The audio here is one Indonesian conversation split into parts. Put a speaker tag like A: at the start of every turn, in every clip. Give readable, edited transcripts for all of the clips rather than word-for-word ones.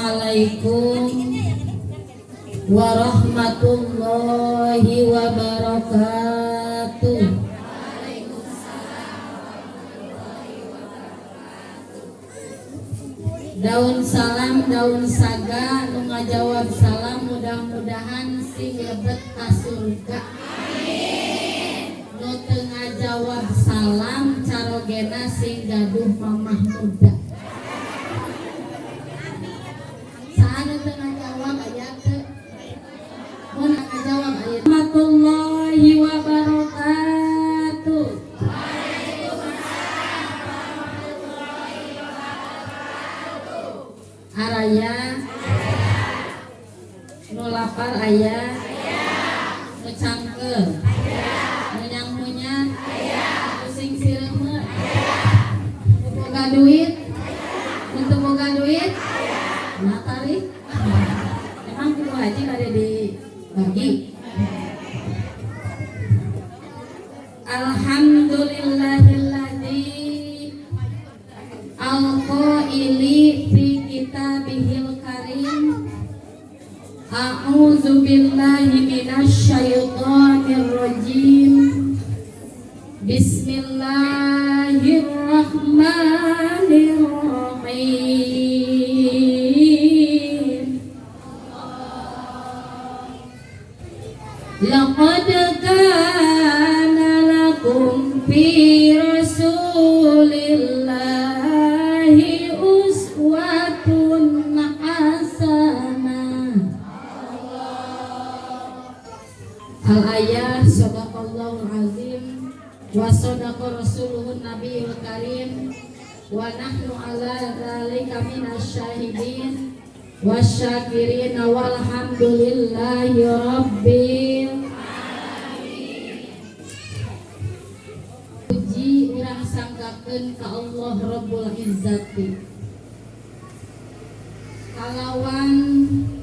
A: Assalamualaikum warahmatullahi wabarakatuh. Daun salam daun saga nu ngajawab salam mudah-mudahan sing lebet ka surga. Amin. Nu teu ngajawab salam carogena sing gaduh mamah muda. Saha teu ngajawab aya teu? Mun ngajawab aya. Warahmatullahi wabarakatuh. Araya nu lapar aya nu cangkel nu nyangmunya pusing sireumeut nu boga duit untuk boga duit nah tarik emang kudu haji kada dibagi. Alhamdulillahilladzi al-qaili fi kitabihil karim. A'udzu billahi minasy syaithanir rajim. Bismillahirrahmanirrahim. Laqad kana lakum fi rasulillahi uswatun hasanah. Al-ayah sadaqallahul azim wa sadaqa rasuluhun nabiyul karim wa nahnu ala dzalika minasyahidin wasyakirin walhamdulillahi rabbil alamin. Puji urang sanggakeun ka Allah Rabbul Izzati kalawan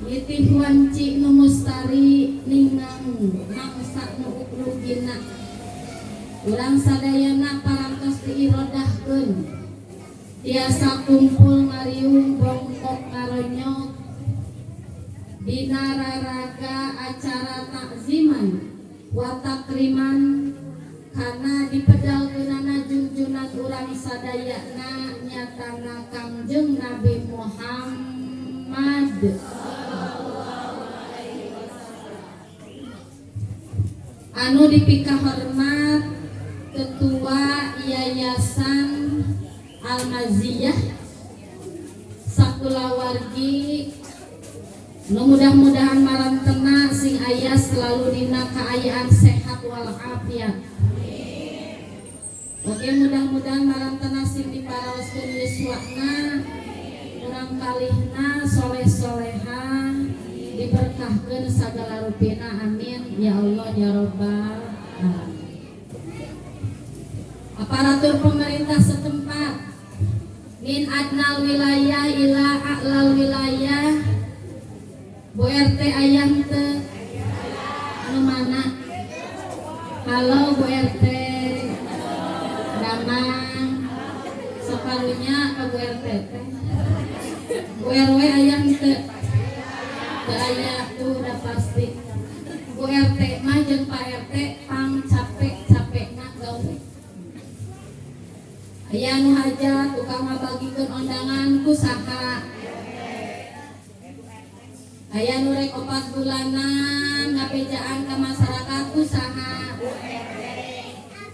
A: nitih wanci nu mustari ningang mangsa nu ukrugina urang sadayana parantos diirodahkeun tiasa kumpul ngariung bongkok ngaronyok dina raraga acara takziman wa takriman kana dipedalkeunana junjunan urang sadayana nyatana Kangjeng Nabi Muhammad anu dipika hormat Ketua Yayasan Al-Maziyah sakulawargi nu mudah-mudahan marantena sing aya selalu dina kaayaan sehat walafiat. Oke, mudah-mudahan marantena sing diparaoskeun yuswana urang kalihna soleh-soleha diberkahkeun sagala rupina amin ya Allah ya Rabbal alamin. Aparatur pemerintah setempat min adnal wilayah ila a'lal wilayah. Bu RT ayah teu anu mana? Halo Bu RT Damang sakarunya ka Bu RT teh. Bu RW ayah teu aya tuh udah pasti. Bu RT mah jeung Pak RT pang capek-capekna gawe. Aya nu hajat tukang ngabagikeun undangan ku saha? Aya nu rek 4 bulanan ngapejaan ka masyarakat ku saha?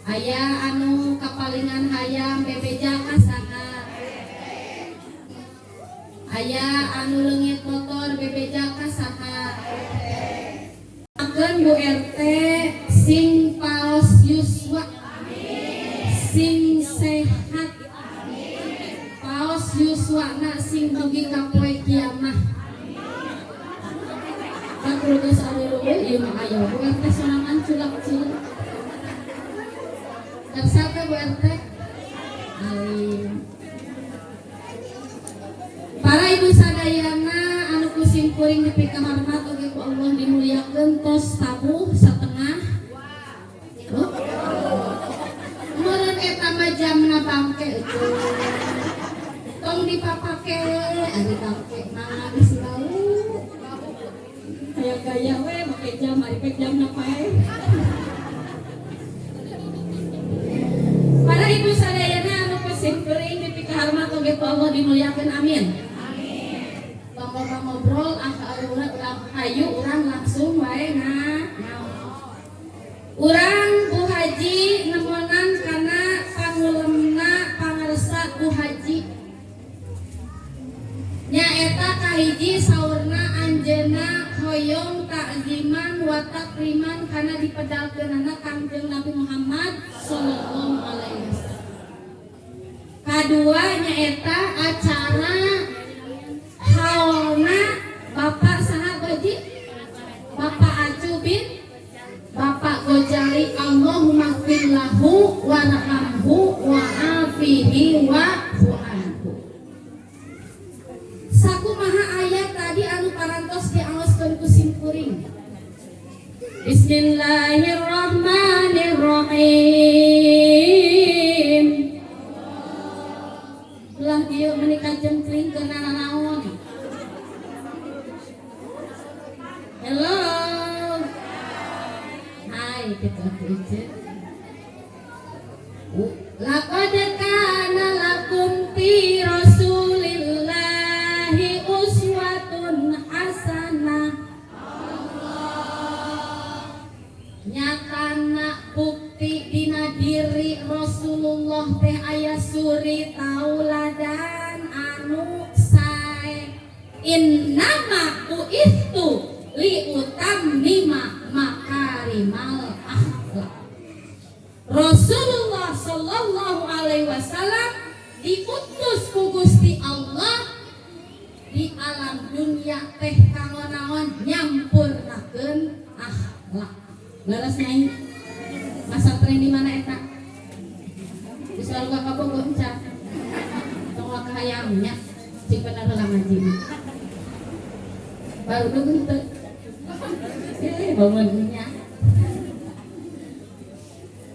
A: Aya anu kapalingan hayam bebeja ka saha? Aya anu leungit motor bebeja ka saha? Akeun Bu RT sing paos yuswa sing sehat paos yuswana sing dugi ka poe kiamah. Terus ada luwe ieu mah aya Bu RT sorangan culak-culak. Daksa teh Bu RT. Alim. Para ibu sadayana anu kusim kuring dipika hormat oge ku Allah dimuliakeun tos tabuh satengah. Meureun eta mah jamna bangke euy. tong dipapake ari pake mah geus bau kayak gaya we make jam ari pek jam napae. Para ibu sadayana anu kusimkuring di kahormat oge ku Allah dimuliakeun amin. Amin. Bangga ngobrol ayu urang langsung wae urang Bu Haji nemonan kana pangulemna pangarsa Bu Haji nyaeta kahiji saurna anjeunna hoyong takziman wa takriman kana dipedalkeunana Kangjeng Nabi Muhammad sallallahu alaihi wasallam. Kadua nyaeta acara haulna Bapak saha Goji? Bapak Acu bin Bapak Gojali. Allahumma fir lahu warhamhu wa'afihi wa'fu anhu. Sakumaha ayat tadi anu parantos diaoskeun ku simkuring. Bismillahirrahmanirrahim. Ulah dieu menikah jengkring keur nanaon. Hello. Hai kita tuju. Laqad kana lakum fi Rasulillahi uswatun hasanah. Nyatana bukti dina diri Rasulullah teh aya suri tauladan anu sae. Innama uistu li utammima makarimal akhlak. Rasulullah sallallahu alaihi wasallam diutus ku Gusti Allah di alam dunia teh kanggo naon nyampurnakeun akhlak. Leres nyai. Masantren di mana eta? Di Selaluga Kabogo enca. Tong kahayangnya cik bener heula ngaji. Baru deugeun teu. Bangunnya.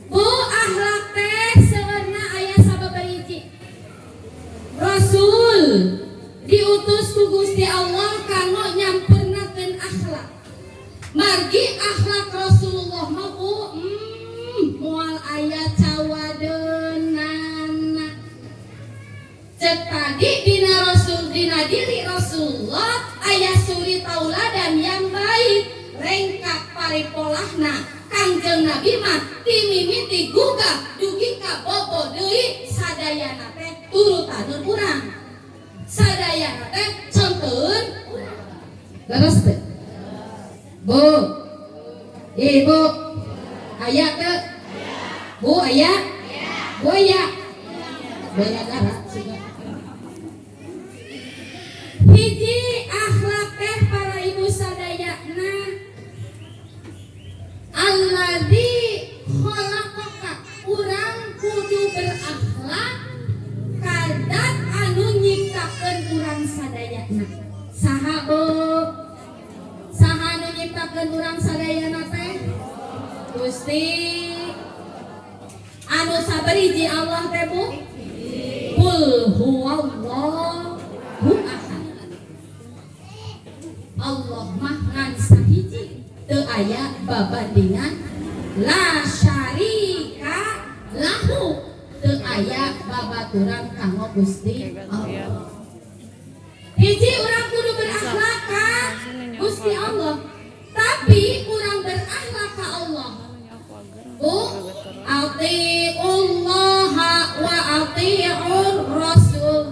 A: Bu akhlak teh sewarna aya sababaraha. Rasul diutus ku Gusti Allah kanggo nyampurnakeun akhlak. Margi akhlak Rasulullah mah moal aya cawadeunana. Cek tadi dina Rasul dina diri Rasulullah aya suri tauladan yang baik. Rengkak paripolahna Kangjeng Nabi mah timimiti gugah dugi ka bobo deui sadayana teh turutaneun urang. Sadayana teh contoheun urang. Leres teh? Bu, Ibu, aya teu? Bu aya? Bu aya? Bu aya gara siga. Hiji akhlak teh para ibu sadayana alladzi khalaqaka urang kudu berakhlak kadat anu nyiptakeun urang sadayana. Saha Bu? Saha anu nyiptakeun urang sadayana teh? Gusti anu sabariji Allah teh Bu? Qul huwallahu ahad. Allah mah ngan sahiji teu aya babandingan la syarika lahu teu aya babaturan kanggo Gusti Allah. Hiji urang kudu berakhlak ka Gusti Allah, tapi urang berakhlak ka Allah. Bu, atiullaha wa atiur rasul.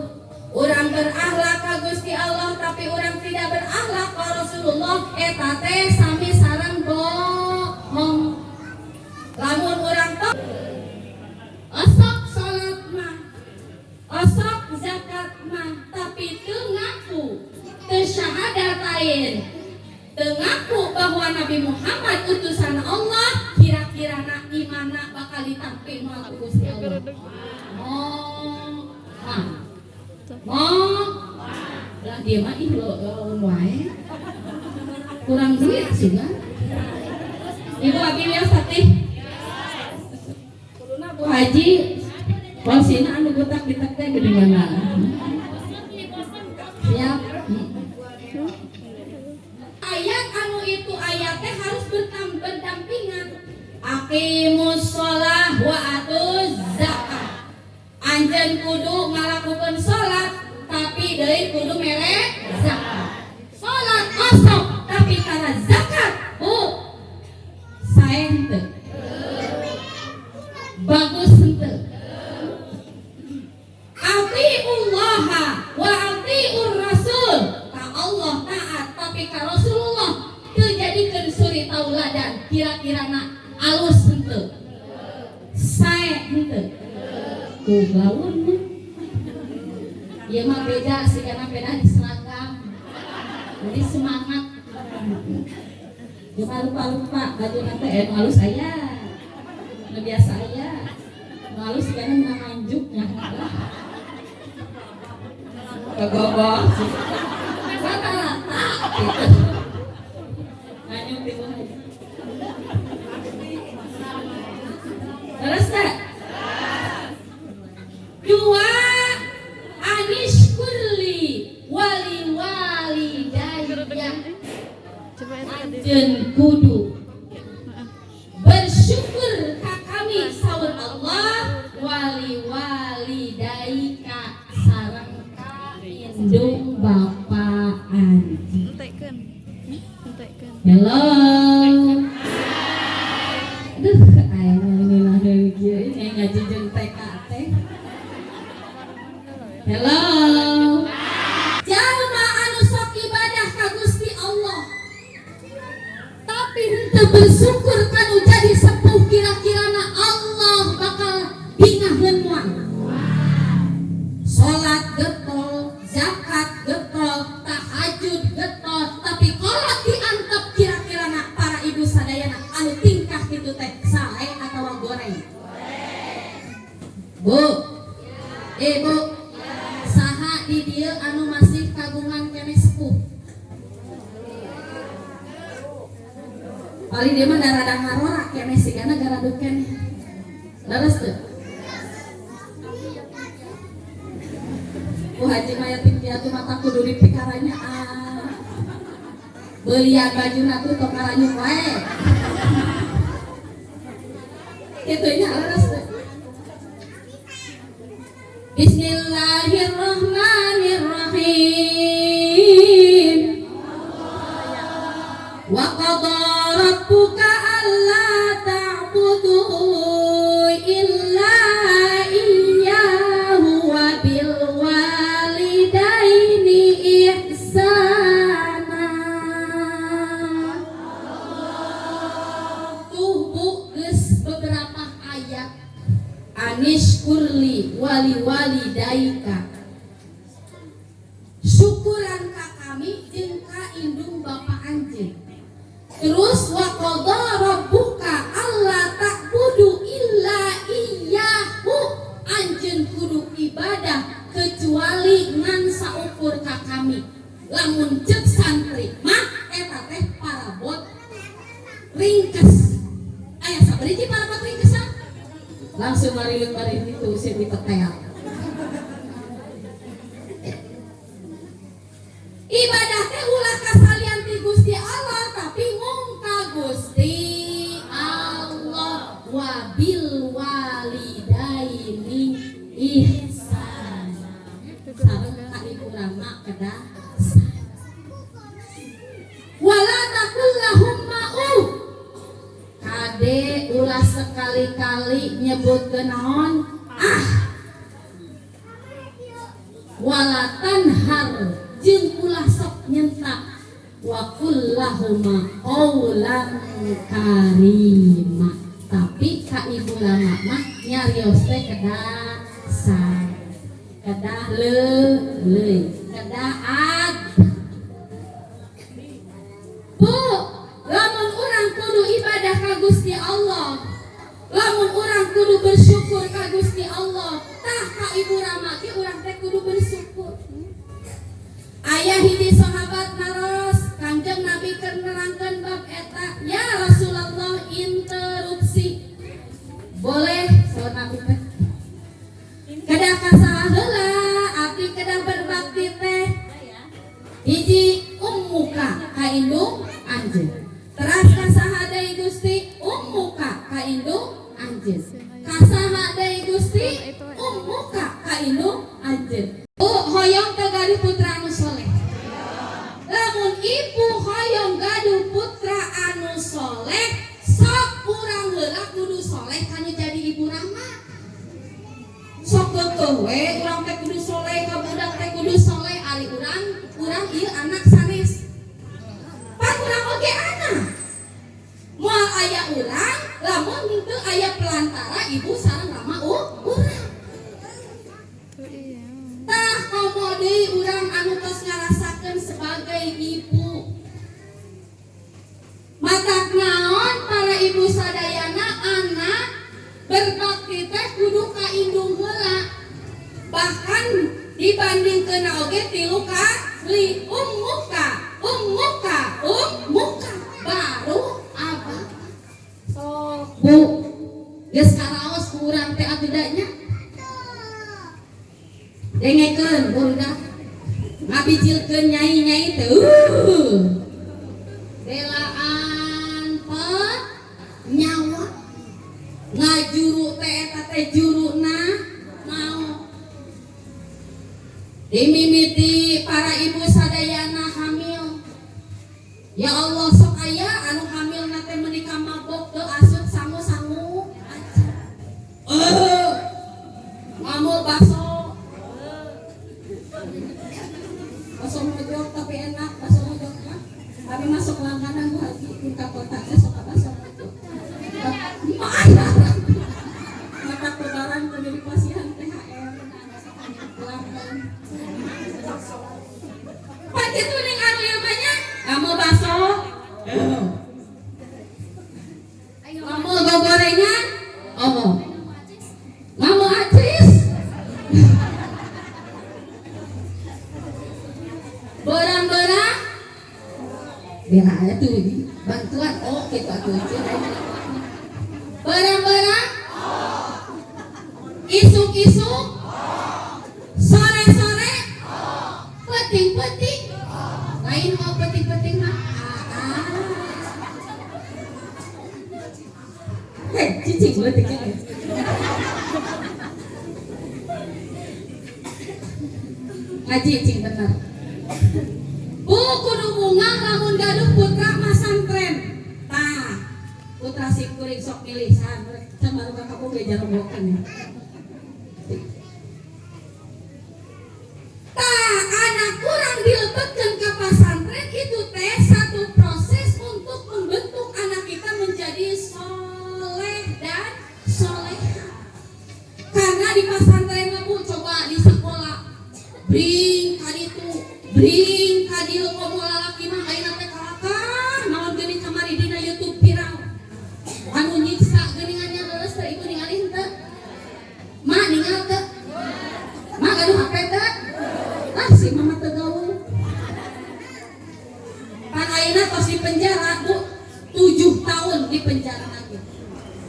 A: Urang berakhlak ka Gusti Allah tapi urang tidak berakhlak ka Rasulullah eta teh sami sareng bohong. Lamun urang tok osok salat mah, osok zakat mah, tapi teu ngaku, teu syahadatain, teu ngaku bahwa Nabi Muhammad utusan Allah, kira-kira na imana bakal ditampi moal ku Gusti Allah. Lah dia mah ihlo wae. Kurang duit juga. Ibu abi wios tatih. Kuluna Bu Haji posina anu butak ditek teh geuningan. aqimus shalah wa atuz zakat. Anjeun kudu ngalakukeun salat tapi deui kudu mere zakat. Salat osok tapi kana zakat sae henteu. Bagus henteu. Atiullaha wa atiur rasul. Ka Allah taat tapi ka Rasulullah teu jadikeun suri tauladan. Kira-kirana alus henteu. Sae henteu. Tuh lawan mah. Ieu mah beda sih karena beda di seragam. Jadi semangat. Jangan lupa baju nanti halus aya. Nu biasa aya. Halus karena menganjuknya. Kagobok. Rata-rata gitu. Nganyuk di bawah aja. Terus tak? Dua anishkurli wali walidayya. Anjeun kudu bersyukur ka kami saur Allah wali walidayka sareng ka indung bapa anjeun. Hello. Duh, aya ngeunah deui kieu nya ngaji jeung TK teh. Hello. Jalma anu sok ibadah ka Gusti Allah. Tapi henteu bersyukur kanu jadi sepuh kira-kirana Allah bakal bingaheun moal. Salat getol, zakat getol, tahajud getol, tapi kolot diantep kira-kirana para ibu sadayana anu tingkah kitu teh sae atawa goreng. Bu. Bu. Saha di dieu anu masih kagungan keneh sepuh? Paling dia mah rada ngarorak keneh sigana garaduk keneh. Leres teu? Haji mayatin piatu mata kudu dipikaranya belian bajuna tuh tok karanyuk wae. Kitu nya leres teh. Bismillahirrahmanirrahim. Wa qadha rabbuka alla ta'budu illa iyyahu wa bil walidaini ihsana. Tuh bu geus beberapa ayat anishkurli wali walidaika. Syukuran ka kami jeung ka indung bapa anjeun. Terus wa qadha rabbuka alla ta'budu illa iyyahu. Anjeun kudu ibadah kecuali ngan saukur ka kami. Lamun ceuk santri mah eta teh parabot ringkes. Aya sabari ji parabot ringkesan? Langsung marileun bari ditu sing diteteak. Ibadah teh ulah kasalian ti Gusti Allah tapi mung ka Gusti Allah. Wabil walidaini ihsana. Sareng ka ibu rama kedah. Wala taqul lahum ma'uf. Kade ulah sekali-kali nyebutkeun naon? Wala tanhar jeung ulah sok nyentak. Wa kullahuma qaulan karima. Tapi ka ibu lama mah nyarios teh kedah san, kedah leuy, kedah ad. Bu, lamun urang kudu ibadah ka Gusti Allah, lamun urang kudu bersyukur ka Gusti Allah, tah ka ibu rama ge urang teh kudu bersyukur. Aya hiji sahabat naros Kanjeng Nabi keur nerangkeun bab eta, ya Rasulullah interupsi. Boleh saur Nabi teh. Kedah kasaha heula abdi kedah berbakti teh. Hiji ummuka ka indung anjeun. Teras kasaha deui Gusti? muka ka indung anjeun. Kasaha deui Gusti? Muka ka indung anjeun. Hoyong teu gaduh putra anu soleh. Lamun ibu hoyong gaduh putra anu soleh, sok urang heula kudu soleh kanu jadi ibu rahmat. Sok teu we urang teh kudu soleh, ka budak teh kudu soleh, ari urang ieu anak sanes. Pan urang oge anak. Moal aya urang, lamun teu aya pelantara ibu sareng rama urang. Tah komo deui urang anu tos ngarasakeun sebagai ibu. Matak naon para ibu sadayana anak berbakti teh kudu ka indung heula. Bahkan dibandingkeun oge 3 kali ummuka baru apa? Sok Bu, geus karaos ku urang teh atudanya. Dengekeun budak ngabijilkeun nyai-nyai teh belaan pet nyawa ngajuru teh eta teh juruna mau dimimiti para ibu sadayana hamil. Ya Allah sok aya anu hamil na teh menika mabok teu asup sangu-sangu ngamuk bakso mojok tapi enak bakso mojoknya. Kami masuk langganan Bu Haji minta kotaknya sok bakso mojok. Mata lebaran menjadi pasihan THR. Langgan. Pak itu ning anu ieu banyak. Kamu bakso. Kamu gorengan. Kamu acis. Barang-barang bela aja tuh bantuan kita tuh barang-barang isuk-isuk sore-sore peting-peting lain mau peting-peting mah cicing petingnya ngaji cing bener. Bu kudu bunga lamun gaduh putra masantren. Tah, putra si kuring sok milih san baru kakak boga jarobokan ya. Tah, anak kurang dilepetkeun ka pasantren itu teh satu proses untuk membentuk anak kita menjadi soleh dan soleha. Karena di pasantren mah Bu coba di sekolah bring kaditu bring kadieu komo lalaki mah ayeuna teh kalakah naon geuning kamari dina YouTube viral anu nyiksa geuningannya leres teh ibu ningali henteu mak ningal teu mak gaduh HP teu si mama teu gaul pan ayeuna tos di penjara Bu 7 tahun di penjara lagi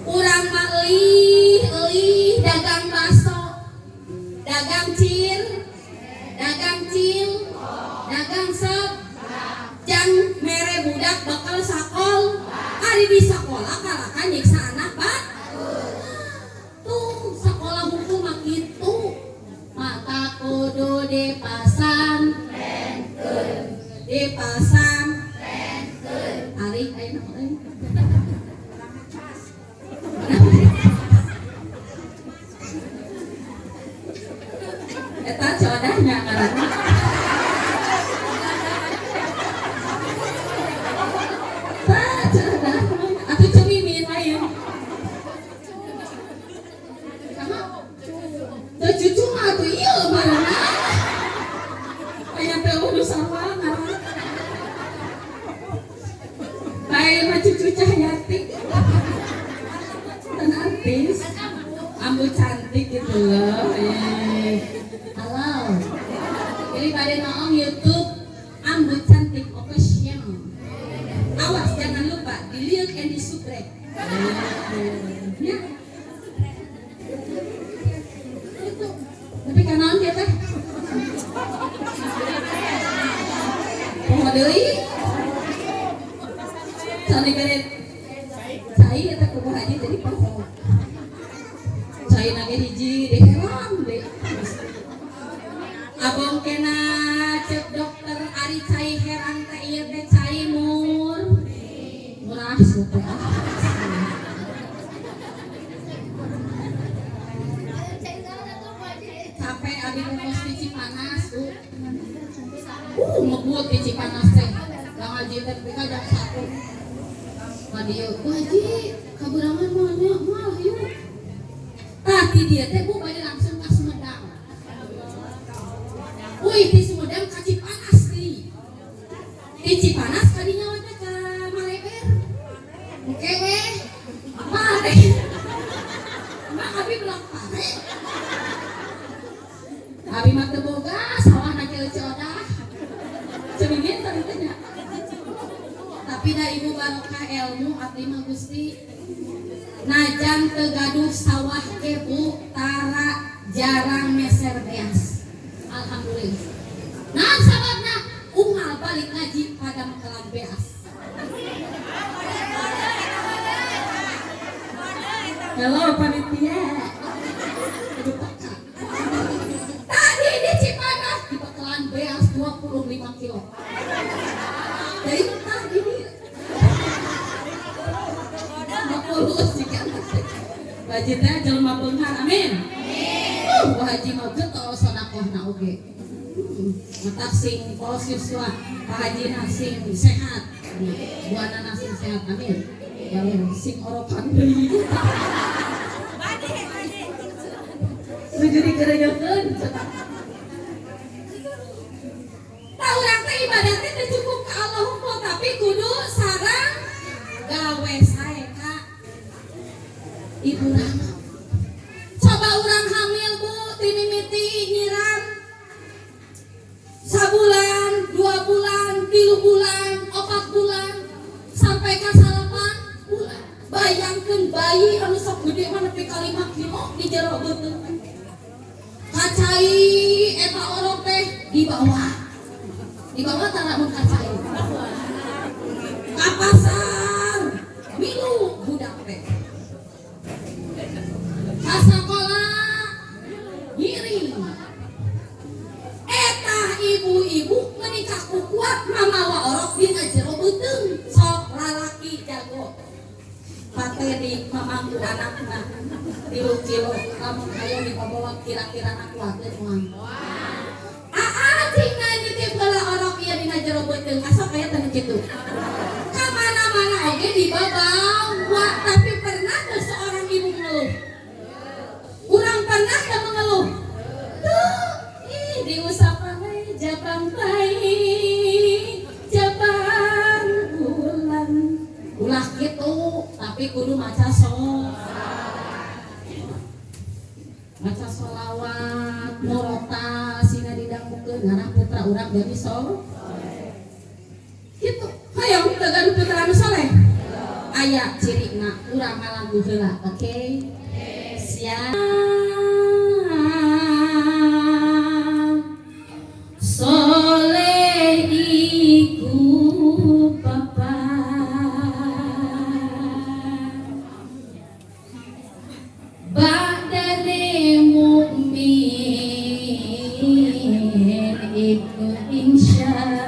A: urang mah euih dagang baso dagang dagang sop jang mere budak bakal sakol ari di sekolah kalakan nyiksa anak Pak tuh sekolah hukum mah kitu mata kudu dipasang ari ayeuna euy eta codahnya ngaranna atau cemimin lain tuh cucu mah tuh iya mana kayak teh udah sama kayak mah cucu Cahyati dan artis ambu cantik gitu loh halo jadi pada nongol YouTube ambu cantik official. Awas jangan lupa dilihat and disubrek. Ya. Tapi kanaon dia teh? Poho deui. Cari geret. cai eta ku haji jadi poho. Cai nage hiji deh heran deh. Abang kena cek dokter ari cai heran teh ieu teh cai murah supe capek abi ngomos di Cipanas tuh. Ngebut di Cipanas teh. Bang Haji teh jam 1. Madieu, Haji, kaburangan mah yuk. Tadi dia teh bu balik langsung ke Sumedang. Di Sumedang ka Cipanas di. Di Cipanas kadinya we teh ka Maleber. Oke we. Mare. Mak abi belum pare. Abi mah teu boga sawah na Cileucodah. Cemingin tadi tanya. Tapi da ibu barokah ilmu abdi mah Gusti. Najan teu gaduh sawah ke Bu tara jarang meser beas. Alhamdulillah. Nah sababna unggal balik ngaji pada makalan beas. Halo panitia. Tadi di Cipanas di bakalan beas 25 kilo. Dari mentah ini. Ngapulus jika budgetnya jelema beunghar amin. Bu Haji mah getol sodakohna oge. Matak sing posiswa Pak Haji sing sehat. Buana sing sehat amin. Balen sing orokan deui. Sujudi gerejokeun. Tah urang teh ibadah teh cukup ka Allah hukum tapi kudu sareng gawe sae ka Ibu Rama. Coba urang hamil Bu timimiti nyiram sabulan, 2 bulan, 3 bulan, 4 bulan sampai ka 8 bulan. Bayangkeun bayi anu sok gede mah nepi ka 5 kilo di jero beuteung. Kacai eta orok teh di bawah tara mun kacai. Ka pasar milu budak teh. Ka sakola ngiring. Eta ibu-ibu menikah kuat mamawa orok dina jero beuteung. Sok lalaki jago. Pate di mamangku anakna 3 kilo lamun aya dibawa kira-kira anak kuateuh moal. Cingna nitip heula orok ieu dina jero beuteung asok aya teh kitu. Ka mana-mana oge dibawa tapi pernah teu seorang ibu mengeluh. Urang pernah teu mengeluh. Tuh, diusapan we jabang bayi, jabang bulan. Ulah kitu, tapi kudu maca maca sholawat, murota, sina didanggukeun ngarah putra urang jadi kitu. Hayang teu gaduh putra anu soleh. Aya cirina urang ngalagu heula, oke? Siap. Soleh iku papa ba'dane mu'min iku insyari'ah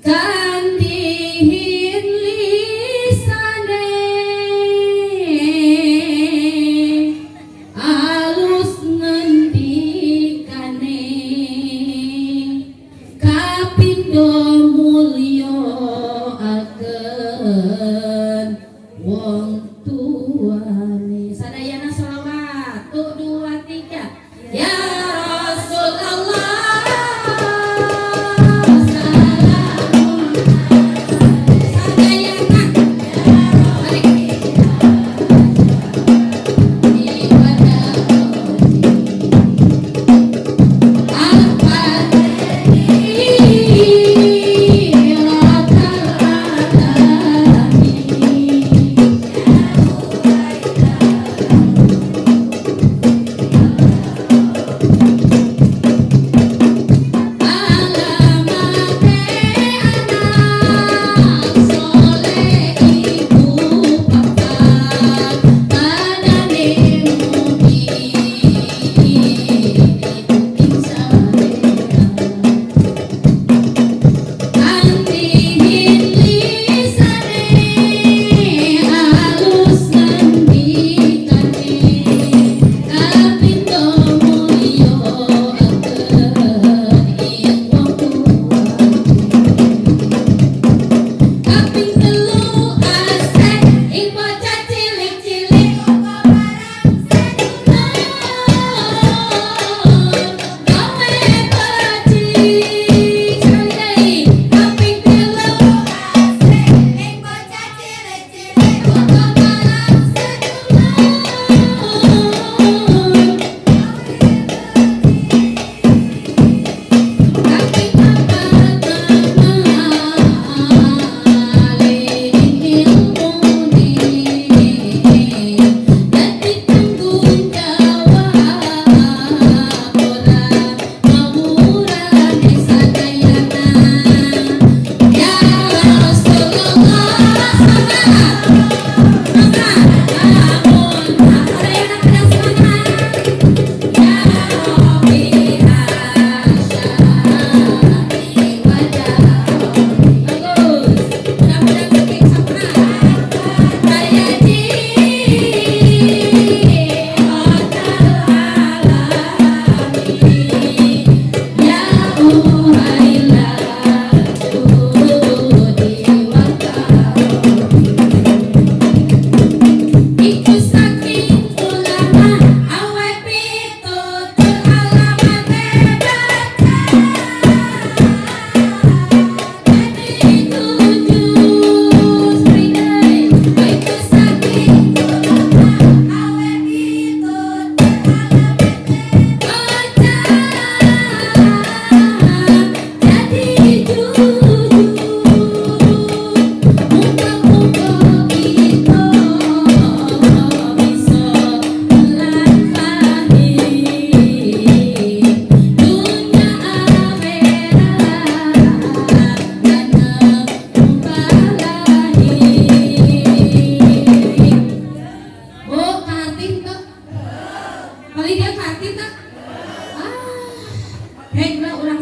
A: kan dihin lisane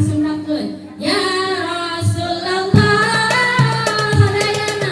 A: sundakeun ya Rasulullah sadayana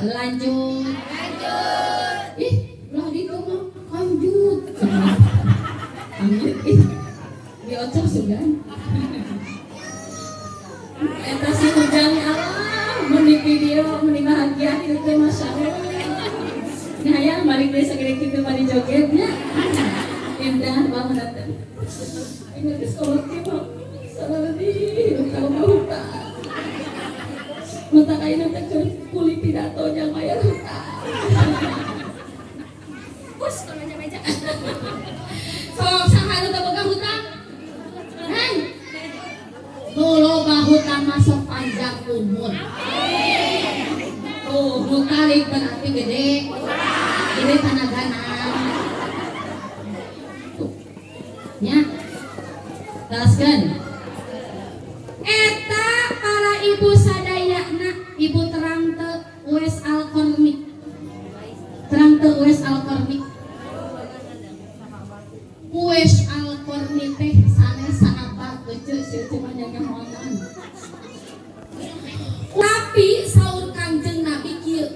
A: lanjut ih lah itu mah lanjut lanjut ih diocor sugan eta si ujang Allah meni video meni bahagia itu teh masyaallah nah ya balik deui sagede kitu mani jogetnya indah banget teh ini geus kolot ki mah saladi kalau mata kain teh kulit pidatonya maya ruta. Bos tolongnya meja. Sok saha nu boga hutang? Hei. Nu loba hutang masuk panjang umur. Tuh, nu tarik berarti gede. Gede tanagana. Tuh. Nya. Teruskeun. Eta para ibu sadayana, ibu terang teu Uwais Al-Qarni. Terang teu Uwais Al-Qarni. Uwais Al-Qarni teh sanes sahabat keceu cuma nyanyahoan. Tapi saur Kangjeng Nabi kieu.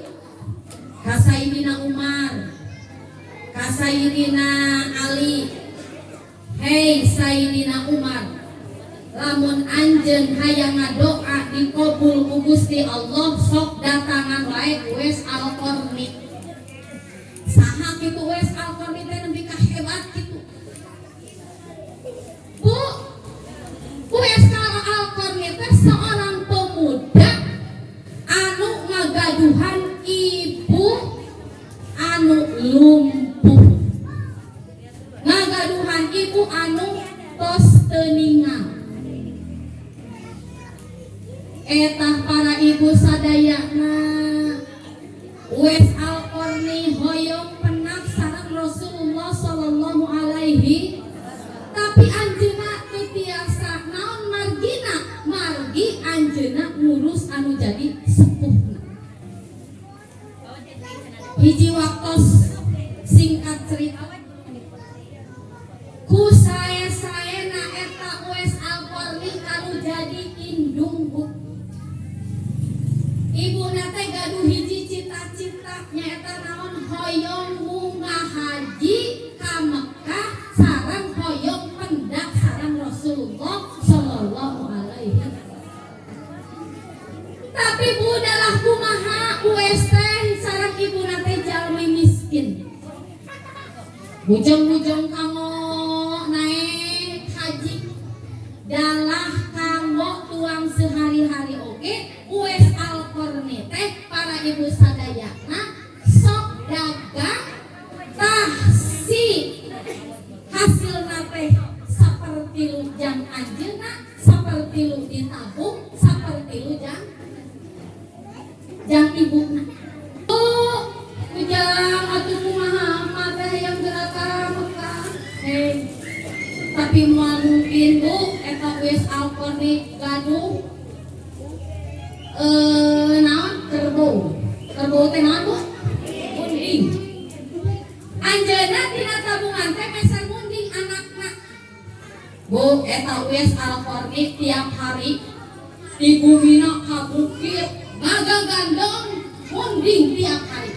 A: Ka Sayyidina Umar, ka Sayyidina Ali. Hei Sayyidina Umar, lamun anjeun hayang ngadoa dikabul ku Gusti Allah sok datangan wae Uwais Al-Qarni. Saha kitu Uwais Al-Qarni teh nepi ka hebat kitu. Bu, Uwais Al-Qarni teh seorang pemuda anu ngagaduhan ibu anu lumpuh. Ngagaduhan ibu anu tos teu ningal. Etah para ibu sadayana Uwais Al-Qarni hoyong penak sareng Rasulullah sallallahu alaihi tapi anjeunna teu tiasa naon margina margi anjeunna ngurus anu jadi sepuhna hiji waktos bujeng-bujeng kanggo naik haji dalah kanggo tuang sehari-hari oke US Al-Qarni teh para ibu sadayana sok dagang tah si hasilna teh saperti lujang anjeunna saperti lu ditabung saperti lujang jang ibuna ujang atuh kumaha mah yang gerak ka Mekah tapi mungkin bu eta US Al-Qarni gaduh naon kerbau teh naon bu munding anjeunna tina tabungan teh meser munding anakna bu eta US Al-Qarni tiap hari di bumina kabukir gagagandong munding tiap hari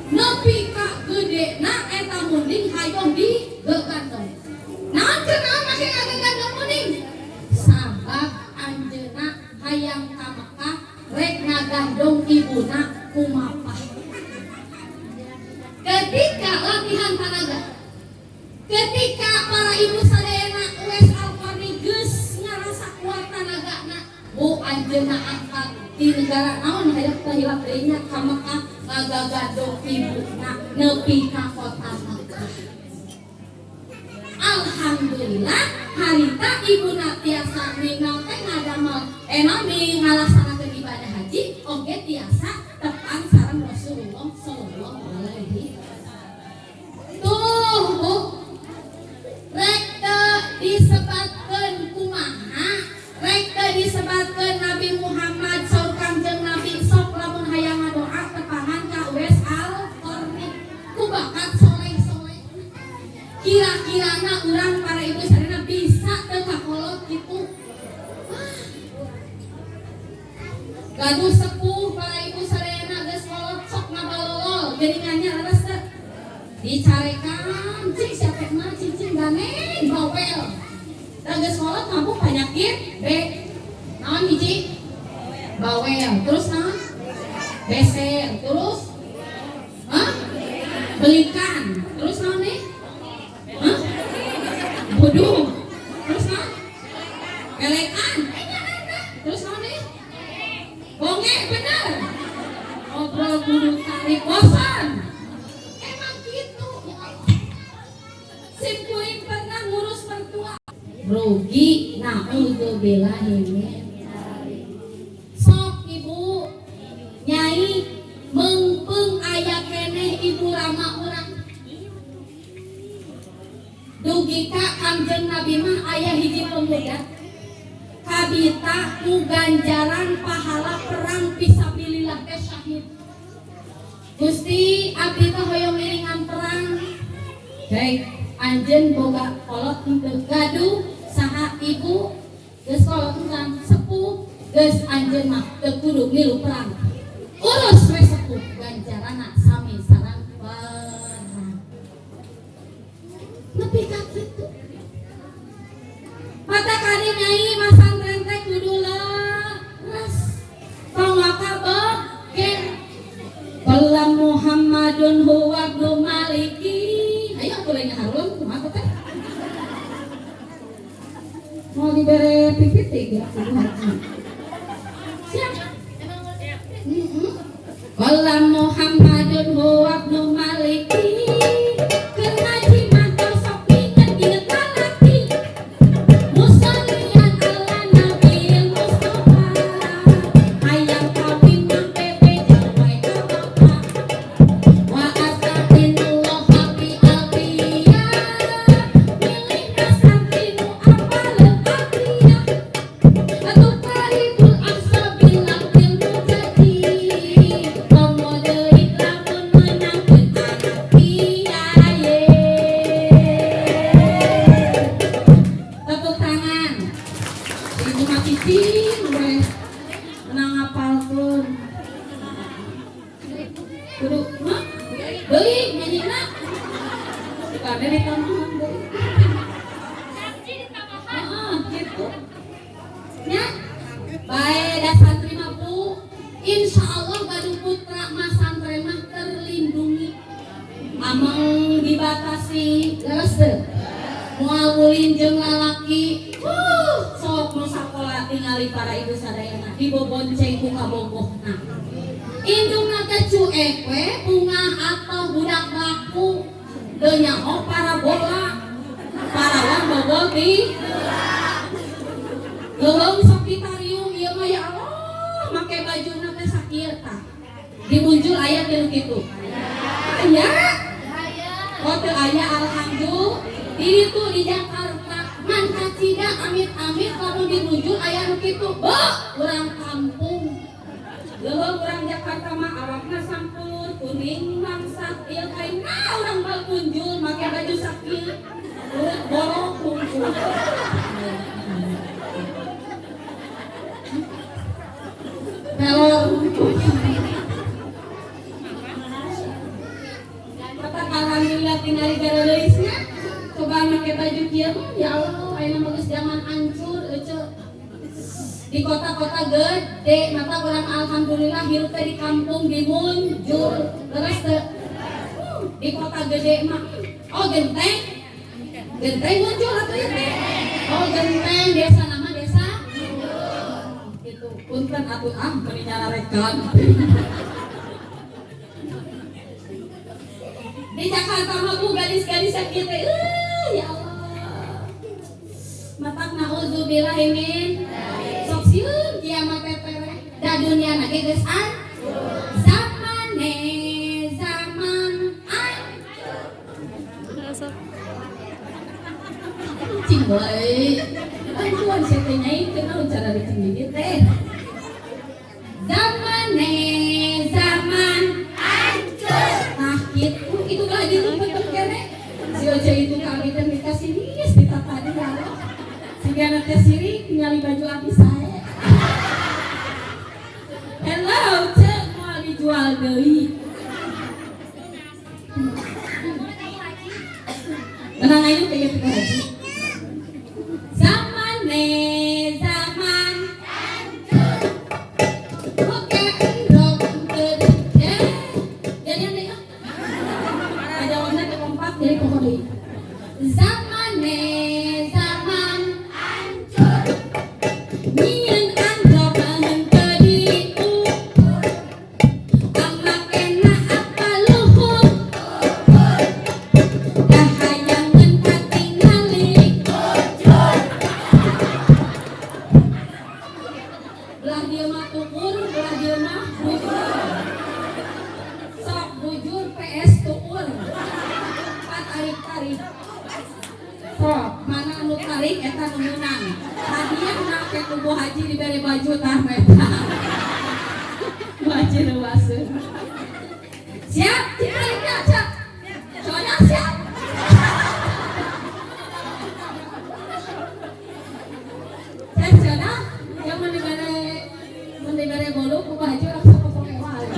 A: nepi ka gedena eta munding hayong di gagandong naon kenaon make gagagandong munding sabab anjeunna hayang ka Mekah rek ngagandong ibuna kumapah ketika latihan tanaga ketika para ibu sadayana US Al-Qarni geus ngarasa kuat tanagana bu anjeunna angkat di negara naon hayang hilap deui nya ka Mekah ngagandong ibuna nepi ka kota Mekah. Alhamdulillah harita ibuna tiasa ningal teh ngadamel nami ngalaksanakeun ibadah haji oge tiasa tepang sareng Rasulullah sallallahu alaihi wasallam. Tuh bu rek disebatkeun kumaha rek disebatkeun Nabi Muhammad saur Kangjeng Nabi sok lamun hayang ngadoa tepangan ka US Al-Qarni ku bakat soleh-soleh kira-kirana urang para ibu sadayana bisa teu kakolot kitu gaduh sepuh para ibu sadayana geus kolot sok ngabalolol geuningannya leres teh dicarekan cing siapa mah cing ganeng bawel da geus kolot mampu penyakit B naon hiji bawel terus naon beser terus belikan terus naon nih bodoh terus naon kelekan terus naon nih bonge bener ngobrol kudu tarik bosan emang gitu ya Allah sim kuring pernah ngurus mertua rugi naudzubillah ini sok ibu nyai mengpeung aya keneh ibu rama urang dugi ka Kangjeng Nabi mah aya hiji pemuda kabita ku ganjaran pahala perang fisabilillah teh syahid Gusti abdi teh hoyong iringan perang baik anjeun boga kolot henteu gaduh saha ibu geus kolot urang sepuh geus anjeun mah teu kudu milu perang urus we sepuh ganjarana sami sareng perang nepi ka kitu mata kali nyai masantren teh kudu leres pangwaka beken Bala Muhammadun huwa ibnu maliki ayo boleh ngaharun kumaha teh mau dibere pipiti geus kudu haji siap Bala Muhammadun huwa ibnu maliki Insya Allah gaduh putra mas santren mah terlindungi amang di dibatasi geus teu moal ulin jeung lalaki sok nu sakola tingali para ibu sadayana dibobonceng ku kabogohna indungna teh cuek we bunga atau budak baku teu nyaho parabola parawan bobol di leuleung sok ditariung ieu mah ya Allah make bajuna teh sakieu tah dimuncul aya teh kitu aya oh teu aya alhamdulillah di itu di Jakarta man kacida amit-amit lamun dimuncul aya nu kitu urang kampung leuweung urang Jakarta mah awakna sampur kuning mangsat ieu kain urang bal munjul make baju sakieu urut borok kumpul pelor alhamdulillah tinggal di gareusnya coba make baju kieu ya Allah ayeuna mah geus zaman hancur euceu di kota-kota gede mata urang alhamdulillah hirup teh di kampung dimunjul leres teu di kota gede mah oh genteng muncul atuh ya teh oh genteng desa nama desa gitu punten atuh meni nyararekan di Jakarta mah bu gadis-gadis sakieu teh ya Allah matak nauzubillah min sok sieun kiamat pepere da dunia na ge geus zamane zaman cing bae anjuan saya nyai kenal cara dicing dieu teh zamane zaman nah gitu itu lagi tuh betul kene si Oce itu kami teh dikasih nis ditata di Allah sehingga nanti sirik tinggali baju abis saya hello cek mau dijual deui tenang aja pengen kita haji zaman oke endok jadi jawabnya keempat dari pokok deui zaman hancur nyieun androk henteu diukur amakena apa luhur kahayangan katingali belah dieu mah tukur belah dieu mah bujur sok bujur PS tukur tarik sok mana anu tarik eta nu meunang hadiah make tubuh haji dibere baju tah meta haji leuaseun siap ditariknya cak soalnya siap cenah yang mendibere bolu ku baju langsung popoke wae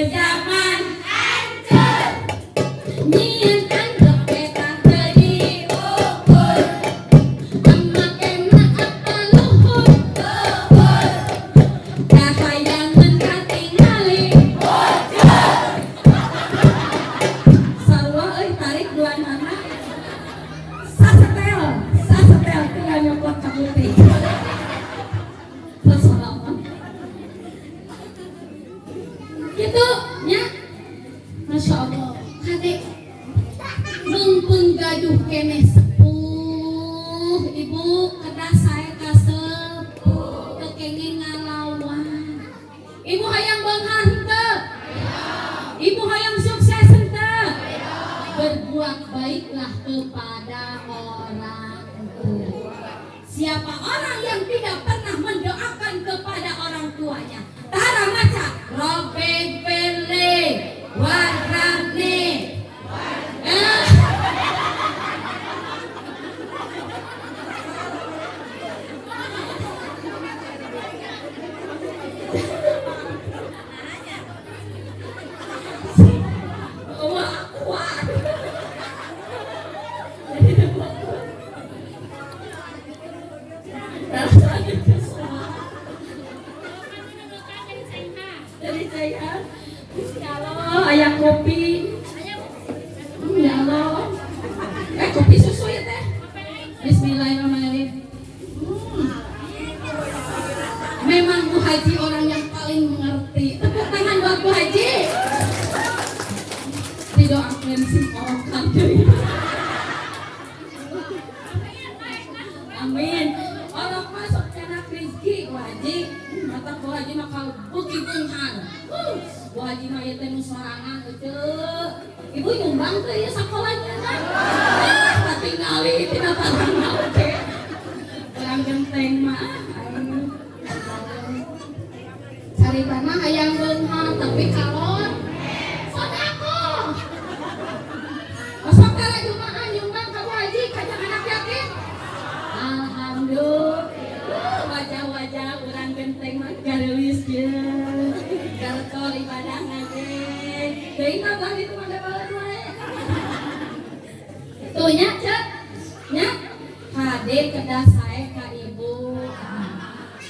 A: zaman hancur nyieun androk eta teu diukur amakena apa luhur kahayangan katingali sarua euy tarik duanana sasetel tinggal nyokot ka putih gitu nya Masya Allah kadek mumpung gaduh kene sepuh ibu kedah saya kasepuh teu kenging ngalawan ibu hayang beunghar henteu ibu hayang sukses henteu berbuat baiklah kepada orang tua siapa orang yang tidak pernah mendoakan kepada orang tuanya tara maca Robek Pele Warhamne Jadi sayang. Ya Allah, aya kopi. Ya Allah. Kopi susu ya teh. Bismillahirrahmanirrahim. Memang Bu Haji orang yang paling mengerti. Tepuk tangan buat Bu Haji. Didoakan si orang kandung. Amin. Orang masuk anak rezeki Bu Haji. Mata Bu Haji mah kalau bukti bungan. Bu Haji mah ieu teh nu sorangan teu. Ibu nyumbang teh ya sakolanya kan. Katingali tina tangan oke. Orang genteng mah. Cari tanah hayang beunghang tapi kalon sodako. Osok kala jumaan nyumbang ka Bu Haji kajang anak yatim. Alhamdulillah wajah-wajah urang genteng mah gareulis kieu. Gartol ibadah ngaji. Deui mah bari teu mah baeur wae. Tuh nya cek. Nya hade kedah sae ka ibu.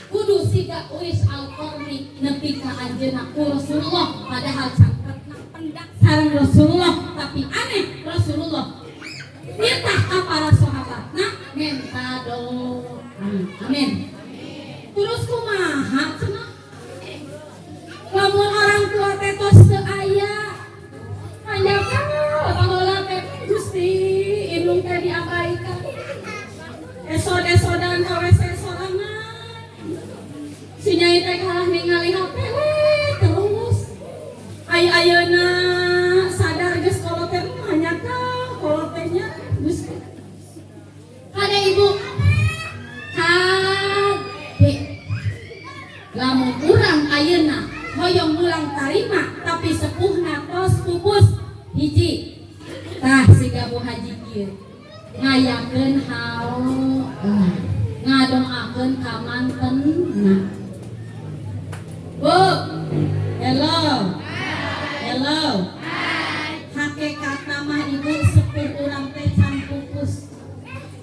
A: Kudu siga uris al-qarni nepi ka anjeunna ku Rasulullah padahal cangketna pendak sareng Rasulullah tapi aneh Rasulullah nitah ka para sahabatna minta doa. Amin. Terus kumaha cenah? Lamun orang tua teh tos teu aya panjakan baheula teh Gusti indung teh diabaikan. Esod-esodan ka WC sorangan. Si Nyai teh kalah ningali HP terus. Ayeuna sadar geus kolot teh hanya ka kolot teh nya geus. Kade ibu. Kade. Lamun urang ayeuna hoyong mulang tarima tapi sepuhna tos pupus hiji. Tah siga Bu Haji kieu. Ngayakeun hao. Ngadoakeun ka mantenna. Bu, hello. Hello. Hakikatna mah ibu sepuh urang teh can pupus.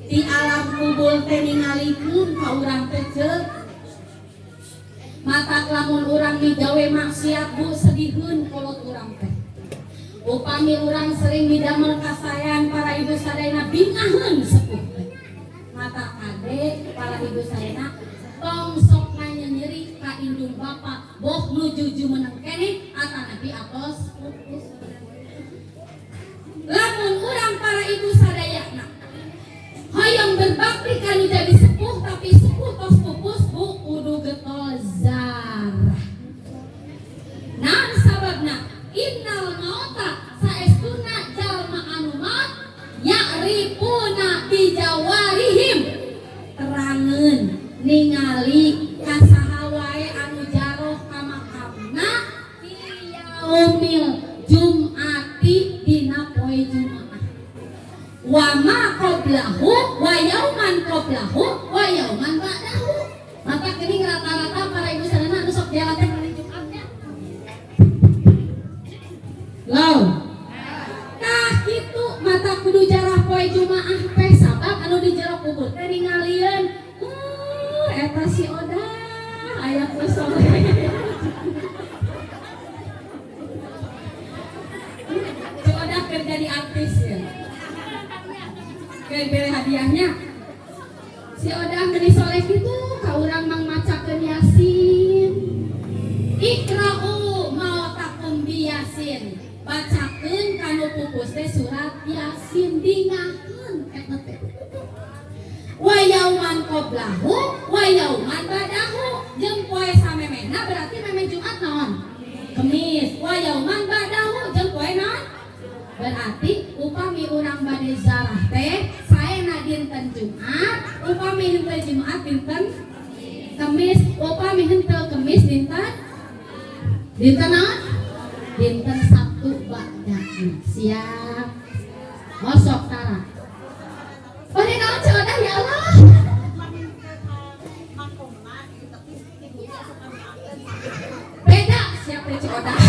A: Di alam kubur teh ningalikeun ka urang teh ceuk. Matak lamun urang digawe maksiat Bu sedihun kolot urang teh. Upami urang sering didamel kasayan para ibu sadayana bingaheun sepuh teh. Mata kade para ibu sadayana tong sok nyeri ka indung bapak boh nuju meneng kene atanapi atos pupus. Lamun urang para ibu sadayana hoyong berbakti kanu jadi sepuh tapi sepuh tos pupus Bu kudu getol zarah. Naon sababna? Innal mauta saestuna jalma anu maut ya'rifuna bi jawarihim terangeun ningali kasaha wae anu jaroh ka makamna fi yaumil jum'ati dina poe Jumaah. Wa ma qablahu wa yauman qablahu wa yauman ba'dahu. Maka geuning rata-rata para ibu sadayana anu sok dialakeun hari Jumatnya. Law. Tah kitu mata kudu jarah poe Jumaah teh sabab anu di jero kubur teh ningalieun eta si Oda aya kusole. Si Oda keur jadi artis ya. Keur bere hadiahnya. Si Oda geus soleh kitu ka urang mang macakeun Yasin. Iqra'u mautakum bi Yasin. Bacakeun kanu pupus teh surat Yasin dingakeun eta teh. Wa yauman qablahu wa yauman ba'dahu. Jeung poe samemena berarti meme Jumat naon? Kemis. Wa yauman ba'dahu jeung poe naon? Berarti upami urang bade zarah teh saena dinten Jumat, upami henteu Jumat dinten Kemis, upami henteu Kemis dinten naon? Dinten Sabtu ba'dahna. Siap. Mosok tara. Bade naon codah ya Allah? Beda siap teh codah.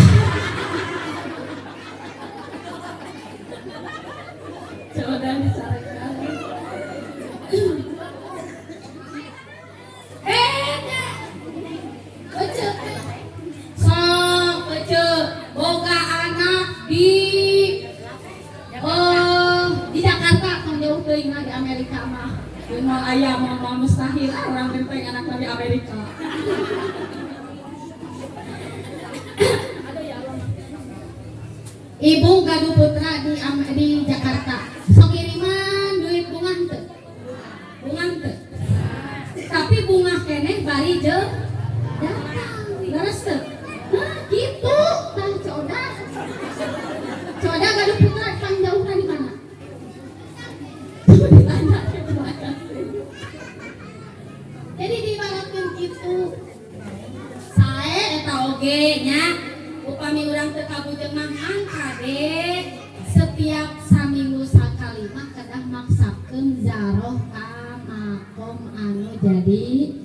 A: Codah disarekan. Beda. Sok mah di Amerika mah. Mau ayam mau mustahil orang penting anak di Amerika. Ibu gaduh putra di Jakarta. Sok kiriman duit bunga teu? Bunga teu. Tapi bunga keneh bari je datang. Leres teu? Nah, gitu. Tah coda. Coda gaduh putra panjauhan di mana? Ditanya gimana? Jadi diibaratkeun kitu. Sae eta oge nya upami urang teu kabujeng mah angkade setiap saminggu sakali mah kedah maksapkeun zaroh ka makom anu jadi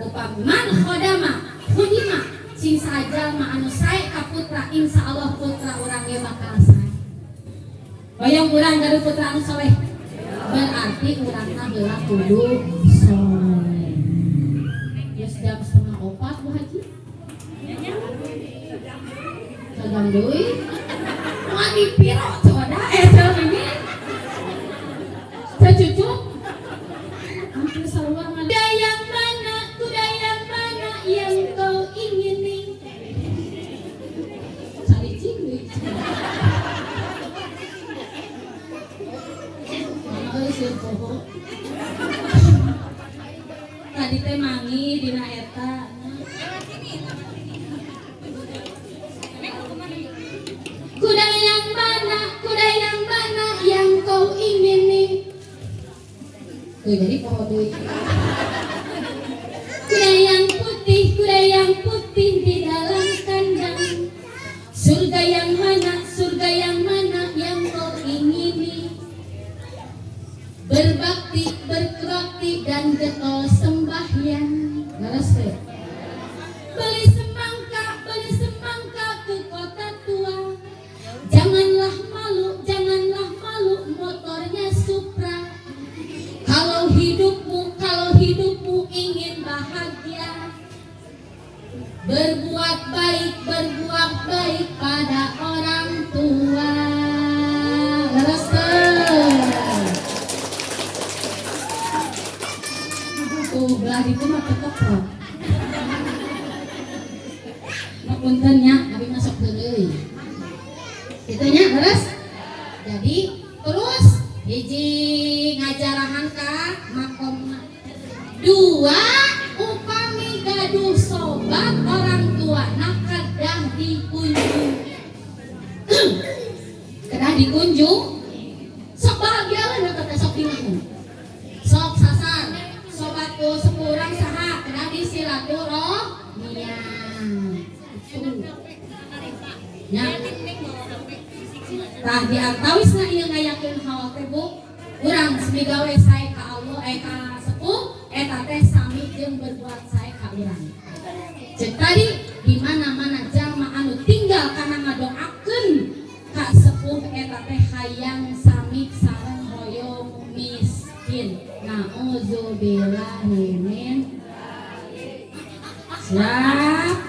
A: upami man khodama khudima sing sajal mah anu sae ka putra insyaallah putra urang ge bakal sae. Bayang urang gaduh putra anu saleh berarti urangna heula kudu saleh. Geus jam 3:30 Bu Haji. Kadang deui moal dipiro coda teu ini. Teu cucu. Hampir saluar mah. Kuda yang mana yang kau ingini? Salicing deui. Mana sih poho. Tadi teh mangi dina eta. Kuda yang mana yang kau ingini? Jadi poho deui. Kuda yang putih di dalam kandang. Surga yang mana yang kau ingini? Berbakti, berkebakti dan getol sembahyang. Leres teh. Beli semangka ke kota tua. Janganlah malu motornya Supra. Kalau hidupmu ingin bahagia, berbuat baik pada orang tua. Leres tuh belah itu mah kekeprok. Punten nya abi masuk deui. Kitu nya leres. Jadi terus hiji ngajarahan ka makom. Dua upami gaduh sobat orang tua kedah dikunjung. Kedah dikunjung. Sok bahagia lah kata sok dimangun. Sok sasar. Sobatku sepurang saha kedah disilaturahmiyah. Ya. Tah diantawisna ieu ngayakeun hawa teh Bu, urang samigawe sae ka Allah ka sepuh eta teh sami jeung berbuat sae ka urang. Ceuk tadi di mana-mana jalma anu tinggal kana ngadoakeun ka sepuh eta teh hayang sami sareng hoyong miskin. Nauzubillahi min Siap.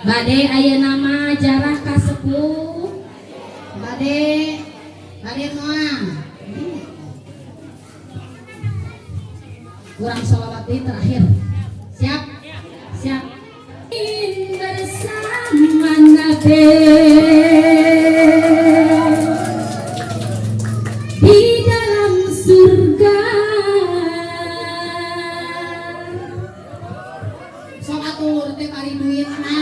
A: Bade ayeuna mah jarah ka sepuh. Bade moal. Kurang sholawat terakhir. Siap? Siap. Bersama Nabi di dalam surga. Sok atur teh kari duitna.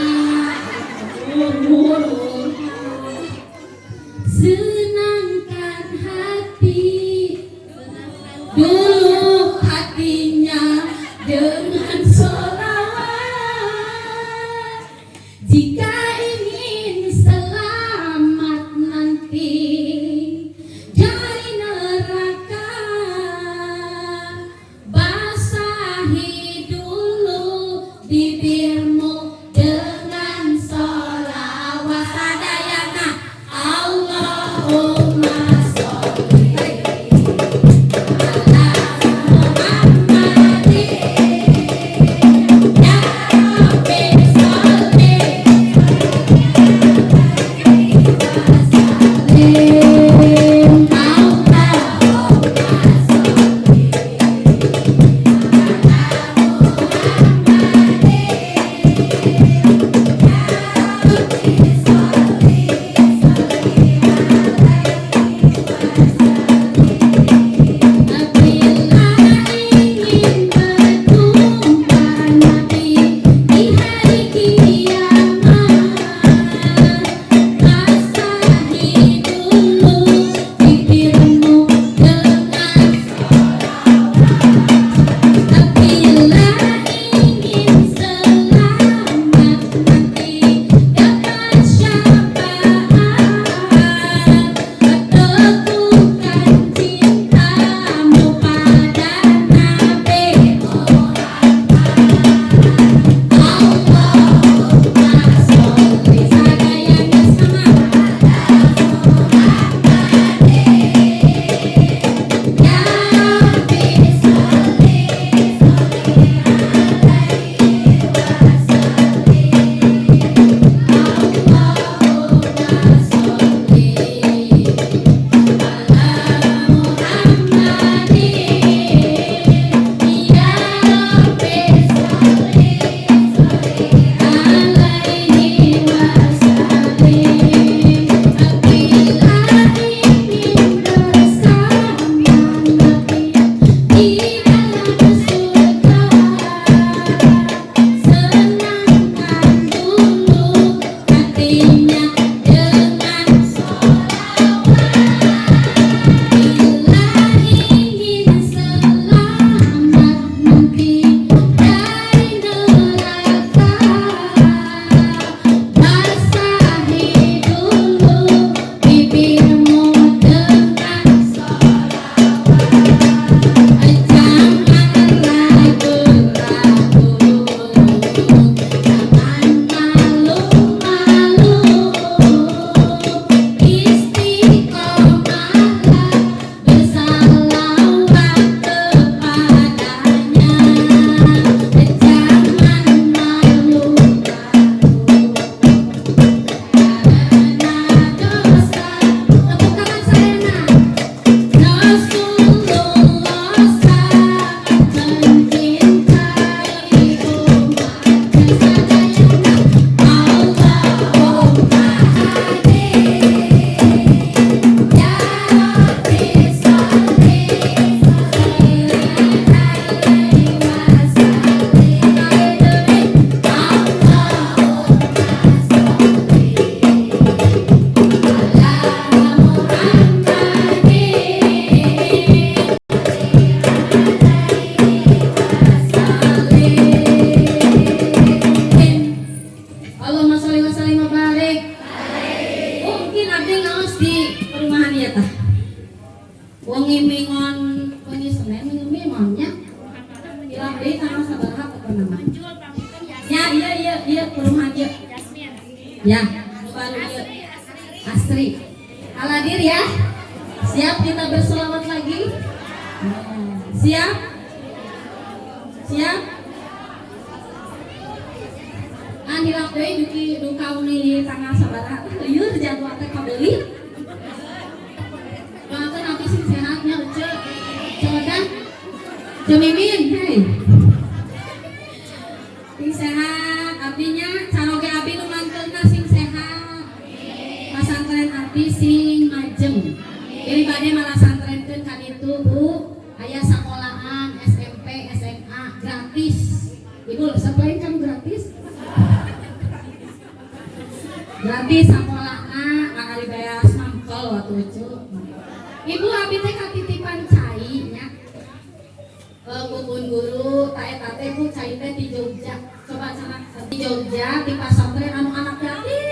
A: Senangkan hati dulu hatinya dengan sholawat. Jika ingin selamat nanti dari neraka, basahi dulu bibirmu dengan sholawat. Sadayana Allahumma sholli ala Muhammadin ya Rabbi sholli wa sallim Allahumma iya perumahan ieu. Ya, baru ieu. Asri. Aladir ya. Siap kita berselawat lagi? Siap? Siap? Hilak deui duki dukaun di tanggal sabaraha ieu jadwal teh kabeuli. Doakeun abdi sing sehatnya Ece. Codan. Cemimin, hei. Sing sehat abdinya caroge abdi nu manteuna sing sehat. Pasantren abdi sing majeng. Jadi bade malah santrenkeun ka ditu Bu. Aya sakolahan SMP, SMA gratis. Ibu sapain kan gratis? Gratis sakolahna ngakali bayar mangkel waktu itu. Ibu abi teh katitipan cai nya. Bubun guru tae tate ku cai teh di Jogja. Coba sana di Jogja di pasantren anu anak yatim